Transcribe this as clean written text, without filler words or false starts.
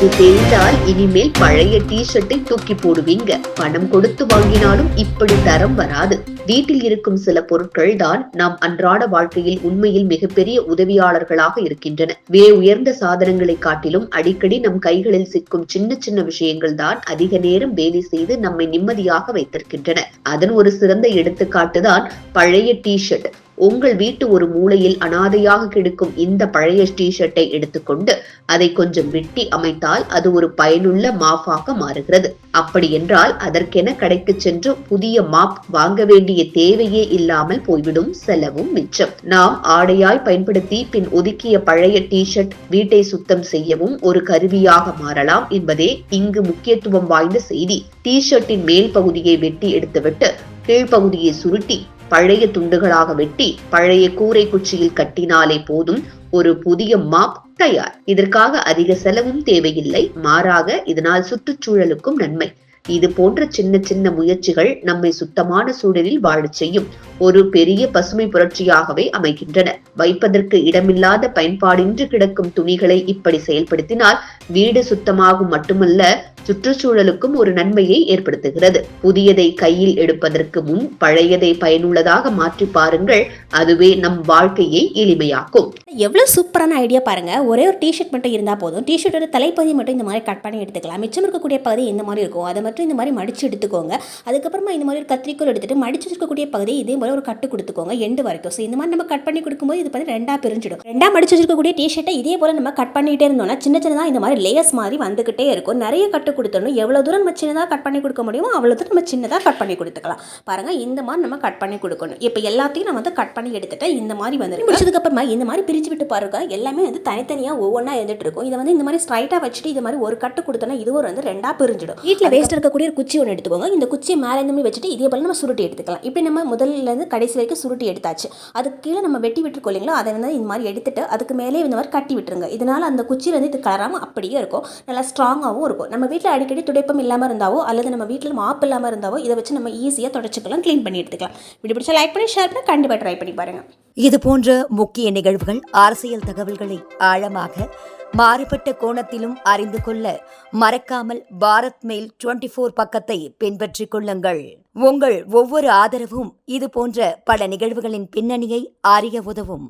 இது தெரிந்தால் இனிமேல் பழைய டி-ஷர்ட்டை தூக்கி போடுவீங்க. பணம் கொடுத்து வாங்கினாலும் இப்படி தரம் வராது. வீட்டில் இருக்கும் சில பொருட்கள் தான் நாம் அன்றாட வாழ்க்கையில் உண்மையில் மிகப்பெரிய உதவியாளர்களாக இருக்கின்றன. விலை உயர்ந்த சாதனங்களை காட்டிலும் அடிக்கடி நம் கைகளில் சிக்கும் சின்ன சின்ன விஷயங்கள் தான் அதிக நேரம் வேலை செய்து நம்மை நிம்மதியாக வைத்திருக்கின்றன. அதன் ஒரு சிறந்த எடுத்துக்காட்டு தான் பழைய டி-ஷர்ட். உங்கள் வீட்டு ஒரு மூலையில் அனாதையாக கிடக்கும் இந்த பழைய டி-ஷர்ட்டை எடுத்துக்கொண்டு அதை கொஞ்சம் வெட்டி அமைத்தால் அது ஒரு பயனுள்ள மாப்பாக மாறுகிறது. அப்படி என்றால் அதற்கென கடைக்கு சென்று புதிய மாப் வாங்க வேண்டிய தேவையே இல்லாமல் போய்விடும், செலவும் மிச்சம். நாம் ஆடையாய் பயன்படுத்தி பின் ஒதுக்கிய பழைய டி-ஷர்ட் வீட்டை சுத்தம் செய்யவும் ஒரு கருவியாக மாறலாம் என்பதே இங்கு முக்கியத்துவம் வாய்ந்த செய்தி. டி-ஷர்ட்டின் மேல் பகுதியை வெட்டி எடுத்துவிட்டு கீழ்ப்பகுதியை சுருட்டி பழைய துண்டுகளாக வெட்டி பழைய கூரை குச்சியில் கட்டினாலே போதும், ஒரு புதிய மாப் தயார். இதற்காக அதிக செலவும் தேவையில்லை. மாறாக இதனால் சுற்றுச்சூழலுக்கும் நன்மை. இது போன்ற சின்ன சின்ன முயற்சிகள் நம்மை சுத்தமான சூழலில் வாழச் செய்யும் ஒரு பெரிய பசுமை புரட்சியாகவே அமைகின்றன. வைப்பதற்கு இடமில்லாத பயன்பாடின்றி கிடக்கும் துணிகளை இப்படி செயல்படுத்தினால் வீடு சுத்தமாகும் மட்டுமல்ல, சுற்றுச்சூழலுக்கும் ஒரு நன்மையை ஏற்படுத்துகிறது. புதியதை கையில் எடுப்பதற்கு முன் பழையதை பயனுள்ளதாக மாற்றி பாருங்கள். அதுவே நம் வாழ்க்கையை எளிமையாக்கும். எவ்வளவு சூப்பரான ஐடியா பாருங்க. ஒரே ஒரு டிஷர்ட் மட்டும் இருந்தா போதும். டிஷர்ட்டோட தலைப்பகுதி மட்டும் இந்த மாதிரி கட் பண்ணி எடுத்துக்கலாம். மிச்சம் இருக்கக்கூடிய பகுதி இந்த மாதிரி இருக்கும், அதை மட்டும் இந்த மாதிரி மடிச்சு எடுத்துக்கோங்க. அதுக்கப்புறமா இந்த மாதிரி ஒரு கத்திரிக்கோல் எடுத்துட்டு மடிச்சு இருக்கக்கூடிய பகுதி இதே மாதிரி ஒரு கட்டு கொடுத்துக்கோங்க எண்டு வரைக்கும். ஸோ இந்த மாதிரி நம்ம கட் பண்ணி கொடுக்கும்போது இது வந்து ரெண்டா பிரிஞ்சிடும். ரெண்டா மடிச்சு வச்சிருக்கக்கூடிய டிஷர்ட்டை இதே போல நம்ம கட் பண்ணிட்டே இருந்தோம்னா சின்ன சின்னதாக இந்த மாதிரி லேயர்ஸ் மாதிரி வந்துகிட்டே இருக்கும். நிறைய கட்டு கொடுத்தோம்னா எவ்வளோ தூரம் நம்ம சின்னதாக கட் பண்ணி கொடுக்க முடியுமோ அவ்வளோ தூரம் நம்ம சின்னதாக கட் பண்ணி கொடுத்துக்கலாம். பாருங்க, இந்த மாதிரி நம்ம கட் பண்ணி கொடுக்கணும். இப்போ எல்லாத்தையும் நான் வந்து கட் பண்ணி எடுத்துட்டேன். இந்த மாதிரி வந்து முடிச்சதுக்கப்புறமா இந்த மாதிரி பிரிச்சு விட்டு பாருங்க, எல்லாமே வந்து தனித்தனியாக ஒவ்வொன்றா எழுதிட்டு இருக்கும். இதை வந்து இந்த மாதிரி ஸ்ட்ரைட்டாக வச்சுட்டு இது மாதிரி ஒரு கட்டு கொடுத்தோன்னா இது ஒரு வந்து ரெண்டா பிரிஞ்சிடும். வீட்டில் வேஸ்ட் இருக்கக்கூடிய ஒரு குச்சி ஒன்று எடுத்துக்கோங்க. இந்த குச்சியை மேலே இந்த மாதிரி வச்சுட்டு இதே போல நம்ம சுருட்டி எடுத்துக்கலாம். இப்படி நம்ம முதல்ல இருந்து கடைசி வரைக்கும் சுருட்டி எடுத்தாச்சு. அதுக்கு கீழே நம்ம வெட்டி விட்டுருக்கோம் இல்லைங்களா, அதை வந்து இந்த மாதிரி எடுத்துட்டு அதுக்கு மேலே இந்த மாதிரி கட்டி விட்டுருங்க. இதனால அந்த குச்சியில் வந்து இது கலராமல் அப்படியே இருக்கும், நல்லா ஸ்ட்ராங்காகவும் இருக்கும். நம்ம வீட்டில் அடிக்கடி துடைப்பம் இல்லாமல் இருந்தாவோ அல்லது நம்ம வீட்டில் மாப் இல்லாமல் இருந்தாவோ இதை வச்சு நம்ம ஈஸியாக தொடச்சிக்கலாம், க்ளீன் பண்ணி எடுத்துக்கலாம். இப்படி பிடிச்சா லைக் பண்ணி ஷேர் பண்ணி கண்டிப்பாக ட்ரை பண்ணி பாருங்க. இது போன்ற முக்கிய நிகழ்வுகள், அரசியல் தகவல்களை ஆழமாக மாறுபட்ட கோணத்திலும் அறிந்து கொள்ள மறக்காமல் பாரத் மெயில் 24 பக்கத்தை பின்பற்றிக் கொள்ளுங்கள். உங்கள் ஒவ்வொரு ஆதரவும் இது போன்ற பல நிகழ்வுகளின் பின்னணியை அறிய உதவும்.